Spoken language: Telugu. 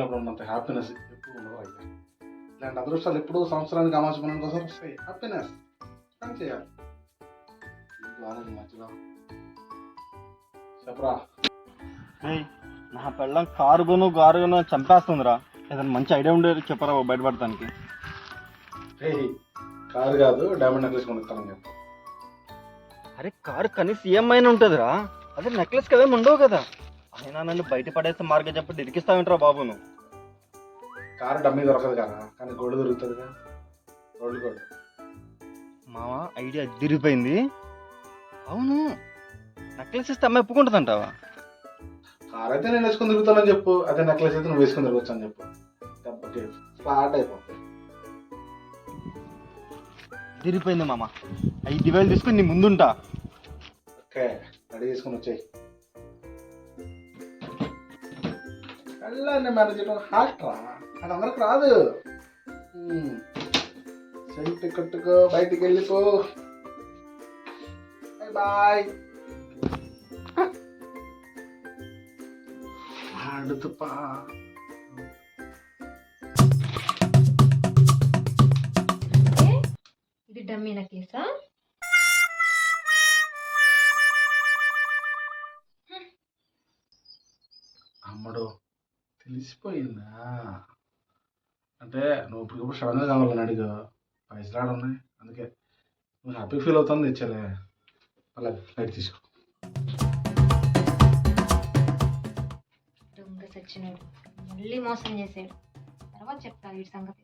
ఉన్నప్పుడు ఉన్నంత హ్యాపీనెస్ ఎప్పుడు ఉండదు అయితే. ఇలాంటి అదృష్టాలు ఎప్పుడు సంవత్సరానికి అమాసపనం కోసం వస్తాయి. హ్యాపీనెస్ స్పెండ్ చేయాలి. మంచిగా చెప్పరా. నా పెళ్ళం కారుగును గారుగును చంపేస్తుందిరా. ఏదైనా మంచి ఐడియా ఉండేది చెప్పరా బయటపడటానికి. కారు కాదు డైమండ్ నెక్లెస్ కొనుక్కోవాలని చెప్పు. అరే కారు కనీసం ఈఎంఐ ఉంటుందిరా, అదే నెక్లెస్ కదా ఉండవు కదా. అయినా నన్ను బయట పడేస్తే మార్గం చెప్పి ఇరికిస్తావేంట్రా బాబు నువ్వు. కారు డమ్మీ దొరకదు కదా, కానీ గోల్డ్ దొరుకుతుందిగా. గోల్డ్ మావా ఐడియా అదిరిపోయింది. అవును నెక్లెస్ ఇస్తే అమ్మాయి ఒప్పుకుంటుంది అంటావా? కార్ అయితే నేను వేసుకొని తిరుగుతానని చెప్పు, అదే నెక్లెస్ అయితే నువ్వు వేసుకొని తిరగచ్చు అని చెప్పు. దెబ్బకి ఫ్లాట్ అయిపోతుంది. అదిరిపోయింది మామ. 5,000 తీసుకుని నీ ముందుంటా. ఓకే రెడీ చేసుకొని వచ్చాయి. వెళ్ళండి మేనేజర్ హాట్ రా, అది అందరికి రాదు. సెంట్ కట్టుకో, బయటికి వెళ్ళిపో. Bye bye. ఆడుతుపా. ఇది డమ్మీ నెక్లెసా? అమ్మడు తెలిసిపోయిందా? అంటే నువ్వు ఇప్పుడు సడన్గా కావాలని అడిగా, పైసలు ఆడ ఉన్నాయి, అందుకే నువ్వు హ్యాపీ ఫీల్ అవుతాను తెచ్చాలే. అలాగే లైట్ తీసుకో. దొంగ సచ్చినాడు, మళ్ళీ మోసం చేసాడు. తర్వాత చెప్తా వీడి సంగతి.